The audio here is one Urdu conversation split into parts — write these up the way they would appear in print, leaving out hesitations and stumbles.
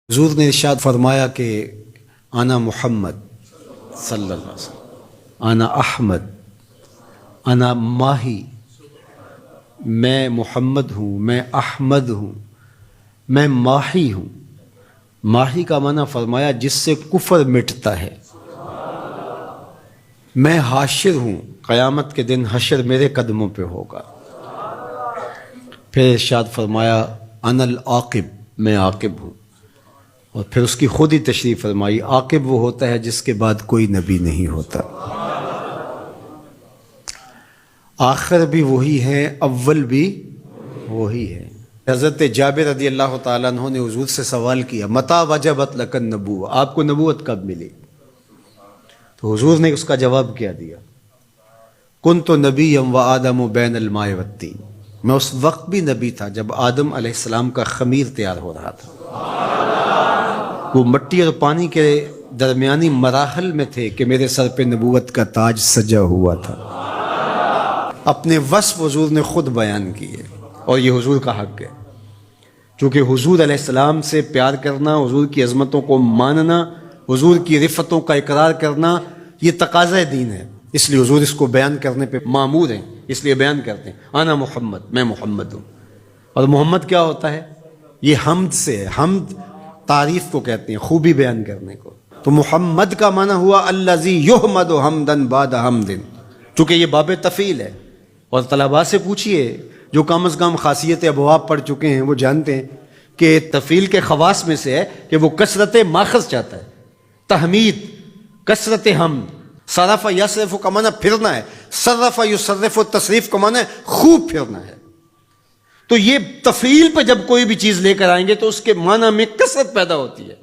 حضور نے ارشاد فرمایا کہ انا محمد صلی اللہ علیہ وسلم، انا احمد، انا ماہی، میں محمد ہوں، میں احمد ہوں، میں ماہی ہوں۔ ماہی کا معنی فرمایا جس سے کفر مٹتا ہے۔ میں حاشر ہوں، قیامت کے دن حشر میرے قدموں پہ ہوگا۔ پھر ارشاد فرمایا انا العاقب، میں عاقب ہوں، اور پھر اس کی خود ہی تشریح فرمائی عاقب وہ ہوتا ہے جس کے بعد کوئی نبی نہیں ہوتا۔ آخر بھی وہی ہے، اول بھی وہی ہے۔ حضرت جابر رضی اللہ تعالیٰ عنہ نے حضور سے سوال کیا متى وجبت لک النبوۃ، آپ کو نبوت کب ملی؟ تو حضور نے اس کا جواب کیا دیا، کنت نبیا وآدم بین الماء والطین، میں اس وقت بھی نبی تھا جب آدم علیہ السلام کا خمیر تیار ہو رہا تھا۔ وہ مٹی اور پانی کے درمیانی مراحل میں تھے کہ میرے سر پہ نبوت کا تاج سجا ہوا تھا۔ اپنے وصف حضور نے خود بیان کیے، اور یہ حضور کا حق ہے، چونکہ حضور علیہ السلام سے پیار کرنا، حضور کی عظمتوں کو ماننا، حضور کی رفتوں کا اقرار کرنا، یہ تقاضۂ دین ہے، اس لیے حضور اس کو بیان کرنے پہ مامور ہیں، اس لیے بیان کرتے ہیں انا محمد، میں محمد ہوں۔ اور محمد کیا ہوتا ہے؟ یہ حمد سے ہے، حمد تعریف کو کہتے ہیں، خوبی بیان کرنے کو۔ تو محمد کا معنی ہوا الذی یحمد حمدا بعد حمد، چونکہ یہ باب تفعیل ہے۔ اور طلباء سے پوچھئے جو کم از کم خاصیت ابواب پڑھ چکے ہیں، وہ جانتے ہیں کہ تفعیل کے خواص میں سے ہے کہ وہ کثرت ماخذ چاہتا ہے، تحمید، کثرت حمد۔ صرف یصرف کا معنی پھرنا ہے، صرف یصرف تصریف کا معنی خوب پھرنا ہے۔ تو یہ تفعیل پہ جب کوئی بھی چیز لے کر آئیں گے تو اس کے معنی میں کثرت پیدا ہوتی ہے۔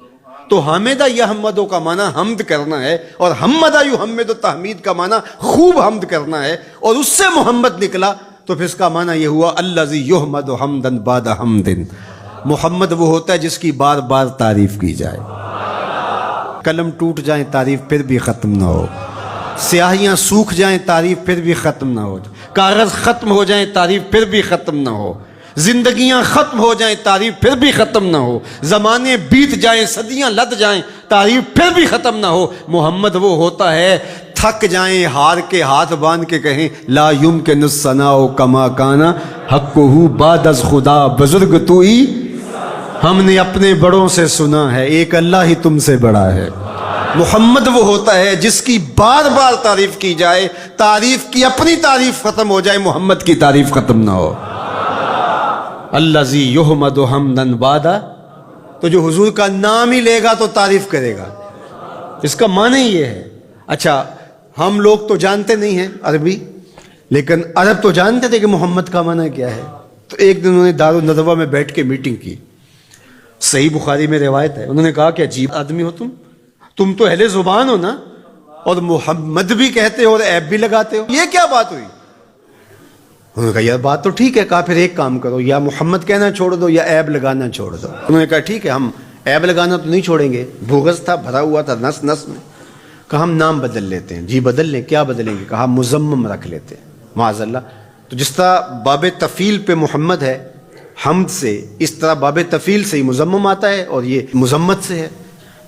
تو حامدہ یحمدو کا معنی حمد کرنا ہے، اور حمدہ یحمد تحمید کا معنی خوب حمد کرنا ہے، اور اس سے محمد نکلا تو پھر اس کا معنی یہ ہوا الذی یحمد حمدا بعد حمد۔ محمد وہ ہوتا ہے جس کی بار بار تعریف کی جائے، قلم ٹوٹ جائیں تعریف پھر بھی ختم نہ ہو، سیاہیاں سوکھ جائیں تعریف پھر بھی ختم نہ ہو، کاغذ ختم ہو جائیں تعریف پھر بھی ختم نہ ہو، زندگیاں ختم ہو جائیں تعریف پھر بھی ختم نہ ہو، زمانے بیت جائیں، صدیاں لد جائیں تعریف پھر بھی ختم نہ ہو۔ محمد وہ ہوتا ہے تھک جائیں ہار کے ہاتھ باندھ کے کہیں لا یمکن الثناء کما کان حقہ بعد از خدا، بزرگ تو ہی ہم نے اپنے بڑوں سے سنا ہے، ایک اللہ ہی تم سے بڑا ہے۔ محمد وہ ہوتا ہے جس کی بار بار تعریف کی جائے، تعریف کی اپنی تعریف ختم ہو جائے، محمد کی تعریف ختم نہ ہو۔ الذی یحمد حمدا بعد، تو جو حضور کا نام ہی لے گا تو تعریف کرے گا، اس کا معنی یہ ہے۔ اچھا ہم لوگ تو جانتے نہیں ہیں عربی، لیکن عرب تو جانتے تھے کہ محمد کا معنی کیا ہے۔ تو ایک دن انہوں نے دارالندوہ میں بیٹھ کے میٹنگ کی، صحیح بخاری میں روایت ہے، انہوں نے کہا کہ عجیب آدمی ہو تم تو اہل زبان ہو نا، اور محمد بھی کہتے ہو اور عیب بھی لگاتے ہو، یہ کیا بات ہوئی؟ انہوں نے کہا یار بات تو ٹھیک ہے، کہا پھر ایک کام کرو، یا محمد کہنا چھوڑ دو یا عیب لگانا چھوڑ دو۔ انہوں نے کہا ٹھیک ہے، ہم عیب لگانا تو نہیں چھوڑیں گے، بغض تھا، بھرا ہوا تھا نس نس میں۔ کہا ہم نام بدل لیتے ہیں۔ جی بدل لیں، کیا بدلیں گے؟ کہا مزمم رکھ لیتے ہیں، معاذ اللہ۔ تو جس طرح باب تفعیل پہ محمد ہے حمد سے، اس طرح باب تفعیل سے ہی مزمم آتا ہے، اور یہ مزمت سے ہے۔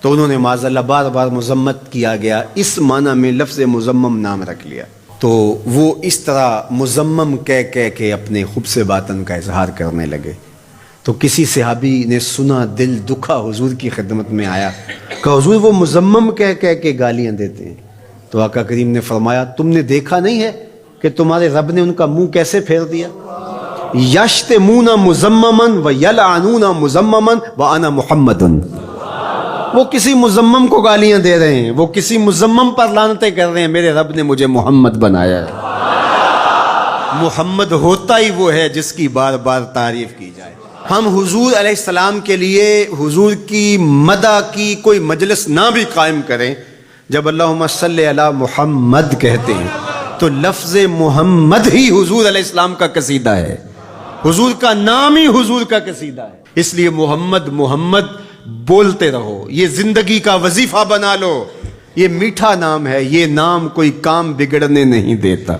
تو انہوں نے معاذ اللہ بار بار مزمت کیا گیا، اس معنی میں لفظ مزمم نام رکھ لیا۔ تو وہ اس طرح مزمم کہہ کے اپنے خوب سے باطن کا اظہار کرنے لگے۔ تو کسی صحابی نے سنا، دل دکھا، حضور کی خدمت میں آیا، کہ حضور وہ مزمم کہہ کے گالیاں دیتے ہیں۔ تو آقا کریم نے فرمایا تم نے دیکھا نہیں ہے کہ تمہارے رب نے ان کا منہ کیسے پھیر دیا؟ یشتمون مزمما ویلعنون مزمما وانا محمد۔ وہ کسی مزمم کو گالیاں دے رہے ہیں، وہ کسی مزمم پر لعنتیں کر رہے ہیں، میرے رب نے مجھے محمد بنایا ہے۔ محمد ہوتا ہی وہ ہے جس کی بار بار تعریف کی جائے۔ ہم حضور علیہ السلام کے لیے حضور کی مدح کی کوئی مجلس نہ بھی قائم کریں، جب اللہم صلی علی محمد کہتے ہیں تو لفظ محمد ہی حضور علیہ السلام کا قصیدہ ہے، حضور کا نام ہی حضور کا قصیدہ ہے۔ اس لیے محمد محمد بولتے رہو، یہ زندگی کا وظیفہ بنا لو۔ یہ میٹھا نام ہے، یہ نام کوئی کام بگڑنے نہیں دیتا،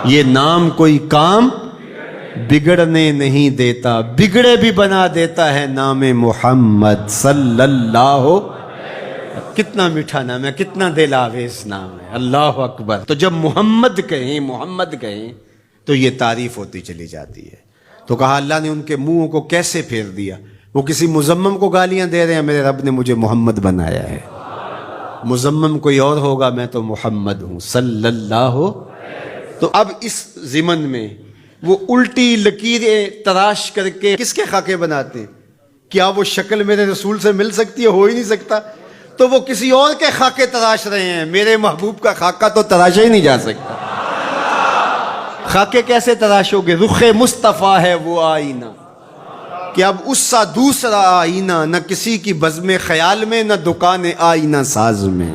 یہ نام کوئی کام بگڑنے نہیں دیتا، بگڑے بھی بنا دیتا ہے نام محمد صلی اللہ. کتنا میٹھا نام ہے، کتنا دل آویز نام ہے، اللہ اکبر. تو جب محمد کہیں، محمد کہیں تو یہ تعریف ہوتی چلی جاتی ہے. تو کہا اللہ نے ان کے منہوں کو کیسے پھیر دیا. وہ کسی مزمم کو گالیاں دے رہے ہیں، میرے رب نے مجھے محمد بنایا ہے. مزمم کوئی اور ہوگا، میں تو محمد ہوں صلی اللہ. تو اب اس ضمن میں وہ الٹی لکیریں تراش کر کے کس کے خاکے بناتے ہیں؟ کیا وہ شکل میرے رسول سے مل سکتی ہے؟ ہو ہی نہیں سکتا. تو وہ کسی اور کے خاکے تراش رہے ہیں، میرے محبوب کا خاکہ تو تراشا ہی نہیں جا سکتا. خاکے کیسے تراشو گے؟ رخ مصطفیٰ ہے وہ آئینہ کہ اب اس سا دوسرا آئینہ نہ کسی کی بزم خیال میں، نہ دکان آئینہ ساز میں.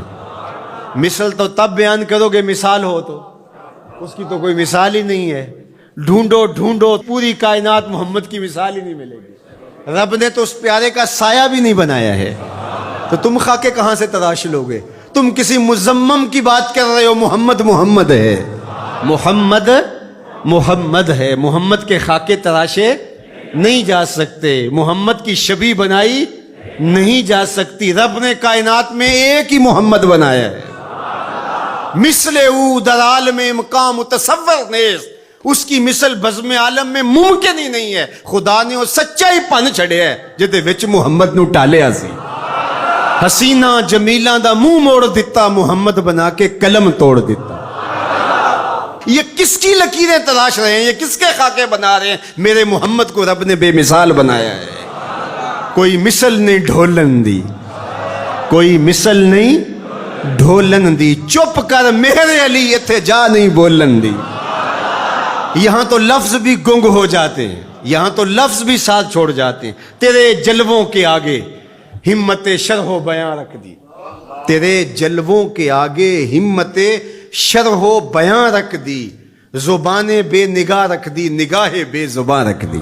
مثل تو تب بیان کرو گے مثال ہو تو، اس کی تو کوئی مثال ہی نہیں ہے. ڈھونڈو ڈھونڈو پوری کائنات، محمد کی مثال ہی نہیں ملے گی. رب نے تو اس پیارے کا سایہ بھی نہیں بنایا ہے. تو تم خاکے کہاں سے تراش لو گے؟ تم کسی مزمم کی بات کر رہے ہو. محمد محمد ہے، محمد محمد ہے. محمد کے خاکے تراشے نہیں جا سکتے، محمد کی شبیہ بنائی نہیں جا سکتی. رب نے کائنات میں ایک ہی محمد بنایا ہے. مثل او در عالم مقام تصور نیست، اس کی مثل بزم عالم میں ممکن ہی نہیں ہے. خدا نے وہ سچائی پن چھڑیا ہے جدے وچ محمد نو ٹالیا سی. حسینہ جمیلاں دا منہ موڑ دیتا، محمد بنا کے قلم توڑ دیتا. یہ کس کی لکیریں تلاش رہے ہیں؟ یہ کس کے خاکے بنا رہے ہیں؟ میرے محمد کو رب نے بے مثال بنایا ہے. کوئی مثل نہیں ڈھولن دی، کوئی مثل نہیں ڈھولن دی. چپ کر میرے علی اتھے جا نہیں بولن دی. یہاں تو لفظ بھی گنگ ہو جاتے ہیں، یہاں تو لفظ بھی ساتھ چھوڑ جاتے ہیں. تیرے جلووں کے آگے ہمت شرح و بیان رکھ دی. تیرے جلووں کے آگے ہمت شرح و بیان رکھ دی. زبان بے نگاہ رکھ دی، نگاہ بے زبان رکھ دی.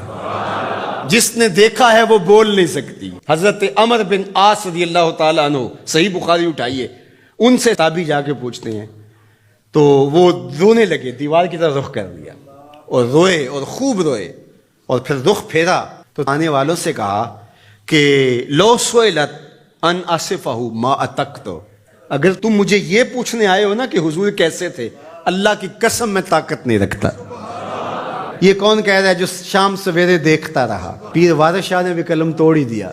جس نے دیکھا ہے وہ بول نہیں سکتی. حضرت عمر بن عاص رضی اللہ تعالیٰ عنہ، صحیح بخاری اٹھائیے، ان سے تابعی جا کے پوچھتے ہیں تو وہ رونے لگے، دیوار کی طرف رخ کر دیا اور روئے اور خوب روئے. اور پھر رخ پھیرا تو آنے والوں سے کہا کہ لو سئلت ان اصفہ ما اتقت، اگر تم مجھے یہ پوچھنے آئے ہو نا کہ حضور کیسے تھے، اللہ کی قسم میں طاقت نہیں رکھتا. یہ کون کہہ رہا ہے جو شام سویرے دیکھتا رہا؟ پیر وارث شاہ نے بھی قلم توڑ ہی دیا.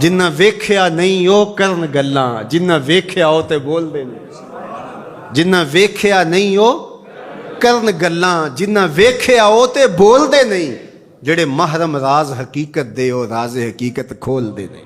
جنہ ویکھیا نہیں ہو کرن گلاں، جنہ ویکھیا ہو تے بول دے نہیں. جنہ ویکھیا نہیں ہو کرن گلاں، جنہ ویکھیا ہو تے بول دے نہیں. جڑے محرم راز حقیقت دے ہو راز حقیقت کھول دے نہیں.